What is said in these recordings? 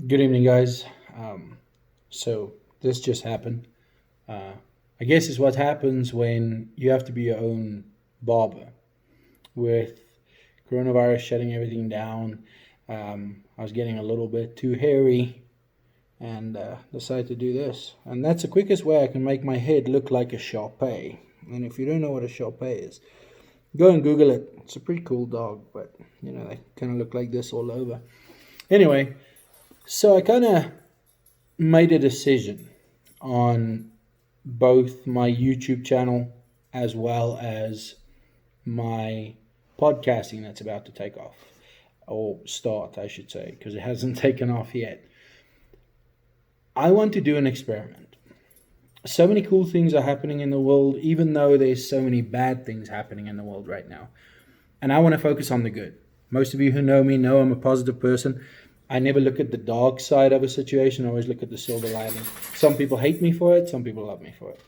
Good evening, guys. So this just happened. Uh, I guess it's what happens when you have to be your own barber. With coronavirus shutting everything down, I was getting a little bit too hairy and decided to do this. And that's the quickest way I can make my head look like a Shar-Pei. And if you don't know what a Shar-Pei is, go and Google it. It's a pretty cool dog, but they kind of look like this all over. Anyway, so I kind of made a decision on both my YouTube channel as well as my podcasting that's about to take off, or start, I should say, because it hasn't taken off yet. I want to do an experiment. So many cool things are happening in the world, even though there's so many bad things happening in the world right now. And I want to focus on the good. Most of you who know me know I'm a positive person. I never look at the dark side of a situation. I always look at the silver lining. Some people hate me for it. Some people love me for it.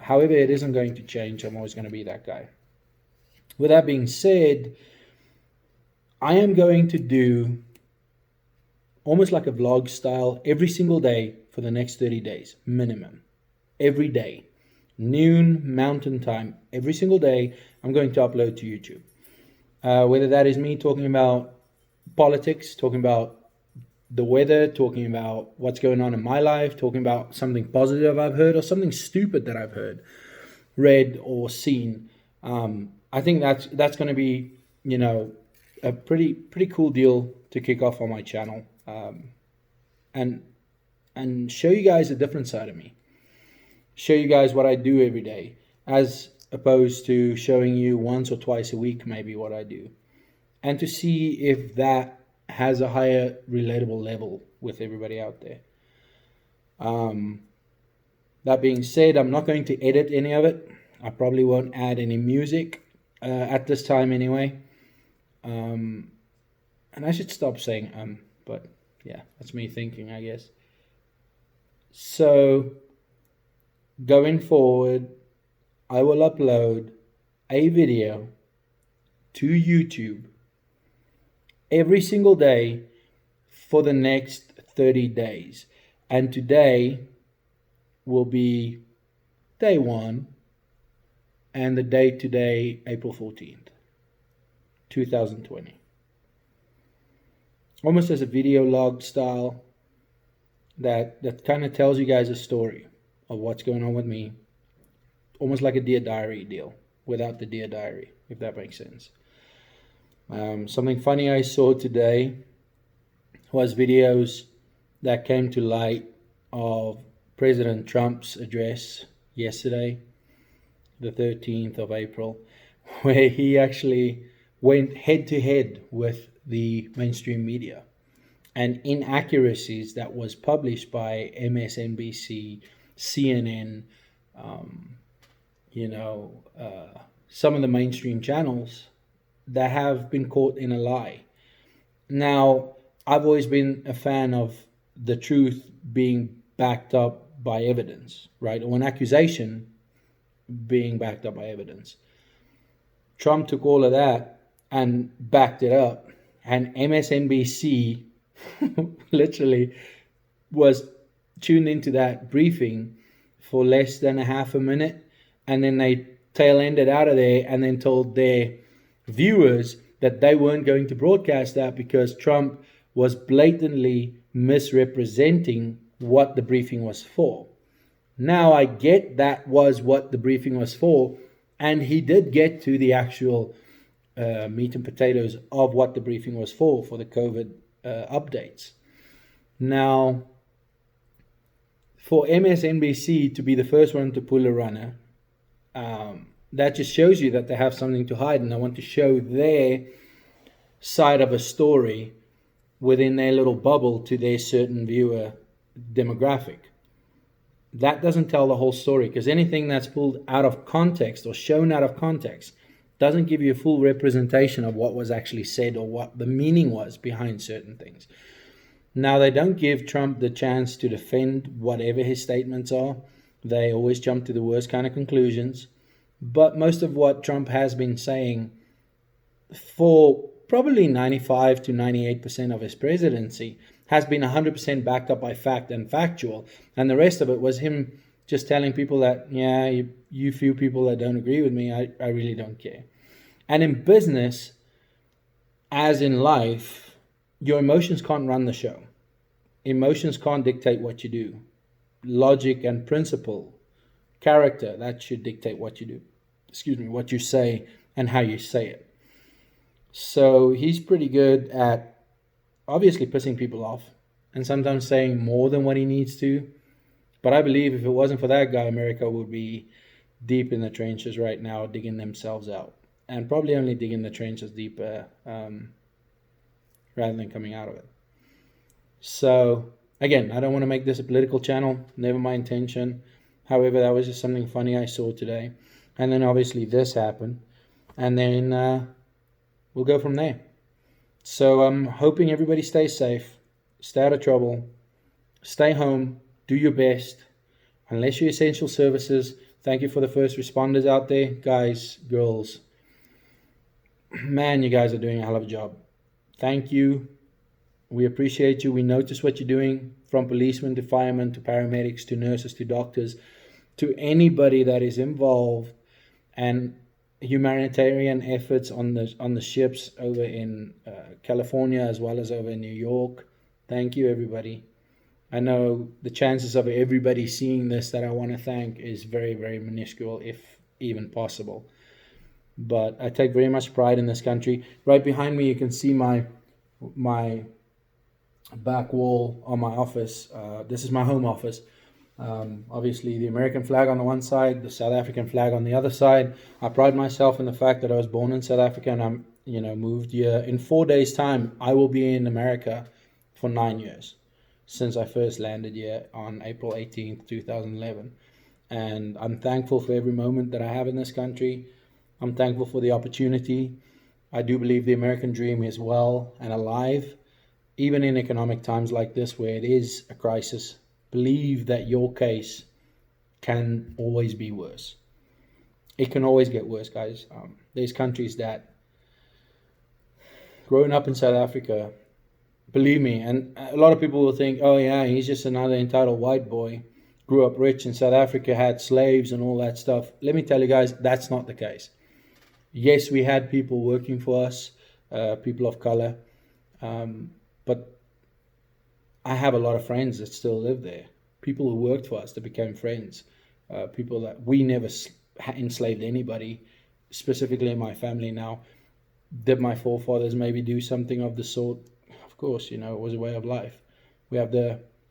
However, it isn't going to change. I'm always going to be that guy. With that being said, I am going to do almost like a vlog style every single day for the next 30 days, minimum. Every day. Noon, mountain time. Every single day, I'm going to upload to YouTube. Whether that is me talking about politics, talking about the weather, talking about what's going on in my life, talking about something positive I've heard or something stupid that I've heard, read or seen. I think that's going to be a pretty cool deal to kick off on my channel, and show you guys a different side of me. Show you guys what I do every day, as opposed to showing you once or twice a week maybe what I do, and to see if that has a higher relatable level with everybody out there. That being said, I'm not going to edit any of it. I probably won't add any music at this time anyway. And I should stop saying but yeah, that's me thinking, I guess. So going forward, I will upload a video to YouTube every single day for the next 30 days. And today will be day one, and the date today, April 14th, 2020. Almost as a video log style that kind of tells you guys a story of what's going on with me. Almost like a Dear Diary deal, without the Dear Diary, if that makes sense. Something funny I saw today was videos that came to light of President Trump's address yesterday, the 13th of April, where he actually went head to head with the mainstream media and inaccuracies that was published by MSNBC, CNN, some of the mainstream channels that have been caught in a lie. Now, I've always been a fan of the truth being backed up by evidence, right? Or an accusation being backed up by evidence. Trump took all of that and backed it up, and MSNBC literally was tuned into that briefing for less than a half a minute, and then they tail ended out of there and then told their viewers that they weren't going to broadcast that because Trump was blatantly misrepresenting what the briefing was for. Now I get that was what the briefing was for, and he did get to the actual meat and potatoes of what the briefing was for the COVID updates. Now, for MSNBC to be the first one to pull a runner, that just shows you that they have something to hide, and I want to show their side of a story within their little bubble to their certain viewer demographic. That doesn't tell the whole story, because anything that's pulled out of context or shown out of context doesn't give you a full representation of what was actually said or what the meaning was behind certain things. Now, they don't give Trump the chance to defend whatever his statements are. They always jump to the worst kind of conclusions. But most of what Trump has been saying for probably 95 to 98% of his presidency has been 100% backed up by fact and factual. And the rest of it was him just telling people that, yeah, you few people that don't agree with me, I really don't care. And in business, as in life, your emotions can't run the show. Emotions can't dictate what you do. Logic and principle, character, that should dictate what you do. What you say and how you say it. So he's pretty good at obviously pissing people off and sometimes saying more than what he needs to. But I believe if it wasn't for that guy, America would be deep in the trenches right now, digging themselves out. And probably only digging the trenches deeper rather than coming out of it. So, again, I don't want to make this a political channel. Never my intention. However, that was just something funny I saw today. And then obviously this happened. And then we'll go from there. So I'm hoping everybody stays safe, stay out of trouble, stay home, do your best. Unless you're essential services, thank you for the first responders out there. Guys, girls, man, you guys are doing a hell of a job. Thank you. We appreciate you. We notice what you're doing, from policemen to firemen to paramedics to nurses to doctors to anybody that is involved, and humanitarian efforts on the ships over in California as well as over in New York. Thank you, everybody. I know the chances of everybody seeing this that I want to thank is very, very minuscule, if even possible. But I take very much pride in this country. Right behind me, you can see my back wall on my office. This is my home office. Obviously, the American flag on the one side, the South African flag on the other side. I pride myself in the fact that I was born in South Africa and I'm, moved here. In 4 days' time, I will be in America for 9 years since I first landed here on April 18th, 2011. And I'm thankful for every moment that I have in this country. I'm thankful for the opportunity. I do believe the American dream is well and alive, even in economic times like this where it is a crisis. Believe that your case can always be worse. It can always get worse, guys. There's countries that, growing up in South Africa, believe me, and a lot of people will think, oh yeah, he's just another entitled white boy, grew up rich in South Africa, had slaves and all that stuff. Let me tell you guys, that's not the case. Yes, we had people working for us, people of color, but I have a lot of friends that still live there. People who worked for us that became friends. People that we never enslaved anybody, specifically in my family now. Did my forefathers maybe do something of the sort? Of course, it was a way of life.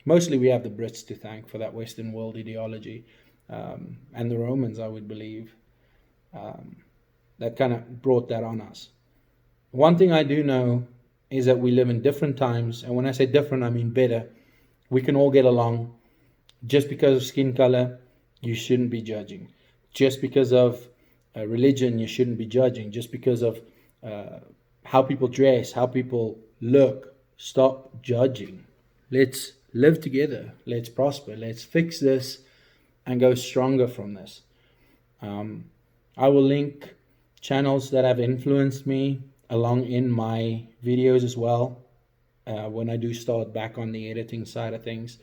Mostly we have the Brits to thank for that Western world ideology, and the Romans, I would believe, that kind of brought that on us. One thing I do know is that we live in different times, and when I say different, I mean better. We can all get along. Just because of skin color, you shouldn't be judging. Just because of religion, you shouldn't be judging. Just because of how people dress, how people look, stop judging. Let's live together. Let's prosper. Let's fix this and go stronger from this. I will link channels that have influenced me along in my videos as well, when I do start back on the editing side of things.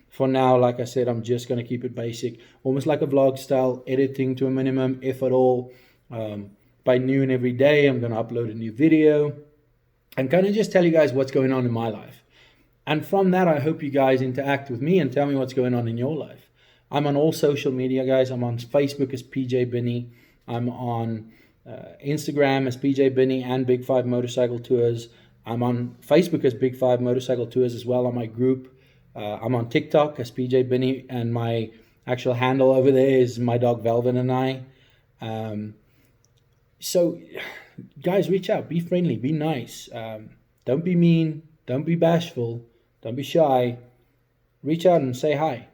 For now, like I said, I'm just going to keep it basic, almost like a vlog style, editing to a minimum, if at all. By noon every day, I'm going to upload a new video and kind of just tell you guys what's going on in my life. And from that, I hope you guys interact with me and tell me what's going on in your life. I'm on all social media, guys. I'm on Facebook as PJ Binney. I'm on Instagram as PJ Binney and Big Five Motorcycle Tours. I'm on Facebook as Big Five Motorcycle Tours as well on my group. I'm on TikTok as PJ Binney, and my actual handle over there is my dog Velvet and I. So, guys, reach out, be friendly, be nice. Don't be mean, don't be bashful, don't be shy. Reach out and say hi.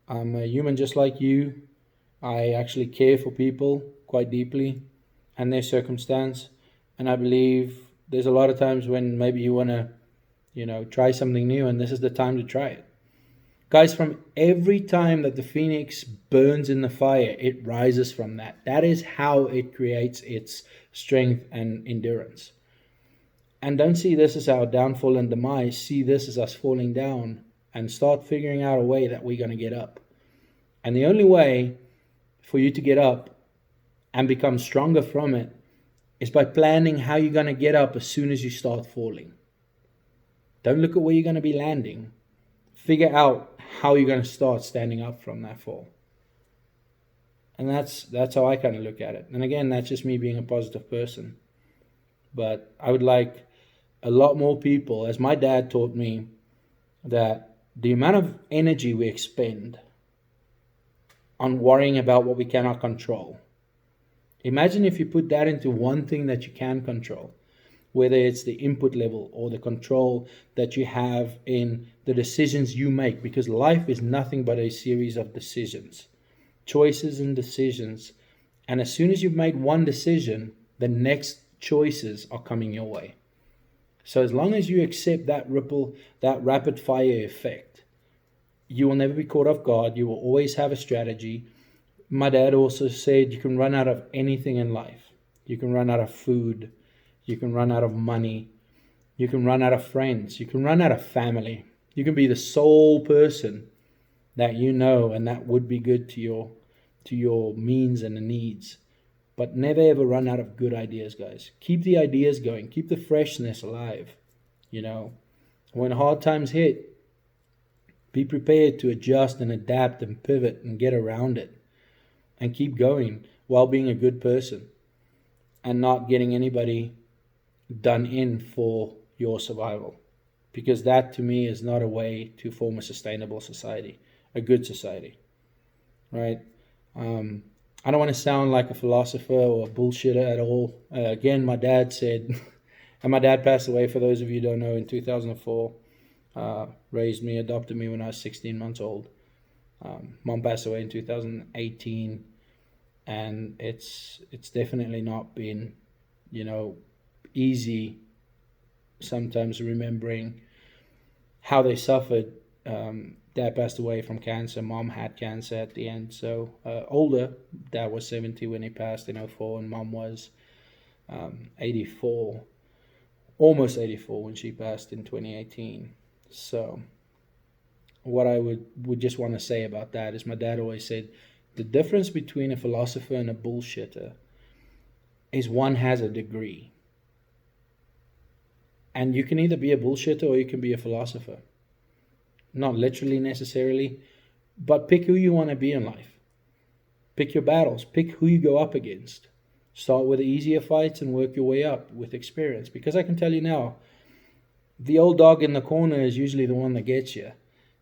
I'm a human just like you. I actually care for people quite deeply and their circumstance. And I believe there's a lot of times when maybe you want to, try something new, and this is the time to try it. Guys, from every time that the phoenix burns in the fire, it rises from that. That is how it creates its strength and endurance. And don't see this as our downfall and demise. See this as us falling down, and start figuring out a way that we're going to get up. And the only way for you to get up and become stronger from it is by planning how you're going to get up as soon as you start falling. Don't look at where you're going to be landing. Figure out how you're going to start standing up from that fall. And that's how I kind of look at it. And again, that's just me being a positive person. But I would like a lot more people, as my dad taught me, that the amount of energy we expend on worrying about what we cannot control. Imagine if you put that into one thing that you can control, whether it's the input level or the control that you have in the decisions you make, because life is nothing but a series of decisions, choices and decisions. And as soon as you've made one decision, the next choices are coming your way. So as long as you accept that ripple, that rapid fire effect, you will never be caught off guard. You will always have a strategy. My dad also said you can run out of anything in life. You can run out of food. You can run out of money. You can run out of friends. You can run out of family. You can be the sole person that you know and that would be good to your means and the needs. But never ever run out of good ideas, guys. Keep the ideas going. Keep the freshness alive. When hard times hit, be prepared to adjust and adapt and pivot and get around it. And keep going while being a good person. And not getting anybody done in for your survival. Because that, to me, is not a way to form a sustainable society. A good society. Right? I don't want to sound like a philosopher or a bullshitter at all. Again, my dad said, and my dad passed away, for those of you who don't know, in 2004. Raised me, adopted me when I was 16 months old. Mom passed away in 2018. And it's definitely not been, easy sometimes remembering how they suffered. Dad passed away from cancer. Mom had cancer at the end. So older. Dad was 70 when he passed in 2004, and Mom was 84, almost 84 when she passed in 2018. So what I would just want to say about that is my dad always said, the difference between a philosopher and a bullshitter is one has a degree. And you can either be a bullshitter or you can be a philosopher. Not literally necessarily, but pick who you want to be in life. Pick your battles. Pick who you go up against. Start with the easier fights and work your way up with experience. Because I can tell you now, the old dog in the corner is usually the one that gets you,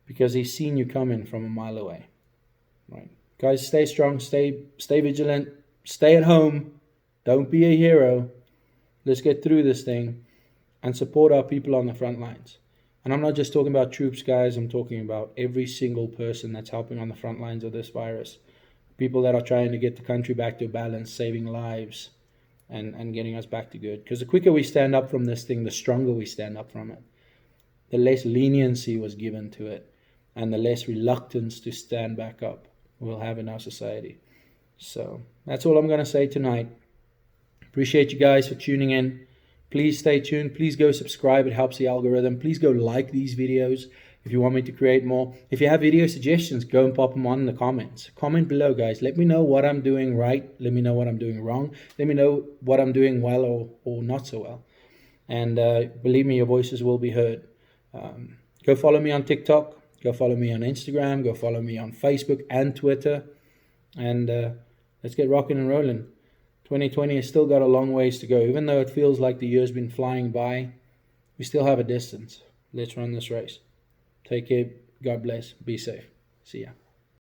because he's seen you coming from a mile away. Right? Guys, stay strong, stay vigilant, stay at home. Don't be a hero. Let's get through this thing and support our people on the front lines. And I'm not just talking about troops, guys. I'm talking about every single person that's helping on the front lines of this virus. People that are trying to get the country back to balance, saving lives, and getting us back to good. Because the quicker we stand up from this thing, the stronger we stand up from it. The less leniency was given to it, and the less reluctance to stand back up we'll have in our society. So that's all I'm going to say tonight. Appreciate you guys for tuning in. Please stay tuned. Please go subscribe. It helps the algorithm. Please go like these videos if you want me to create more. If you have video suggestions, go and pop them on in the comments. Comment below, guys. Let me know what I'm doing right. Let me know what I'm doing wrong. Let me know what I'm doing well or not so well. And believe me, your voices will be heard. Go follow me on TikTok. Go follow me on Instagram. Go follow me on Facebook and Twitter. And let's get rocking and rolling. 2020 has still got a long ways to go. Even though it feels like the year's been flying by, we still have a distance. Let's run this race. Take care. God bless. Be safe. See ya.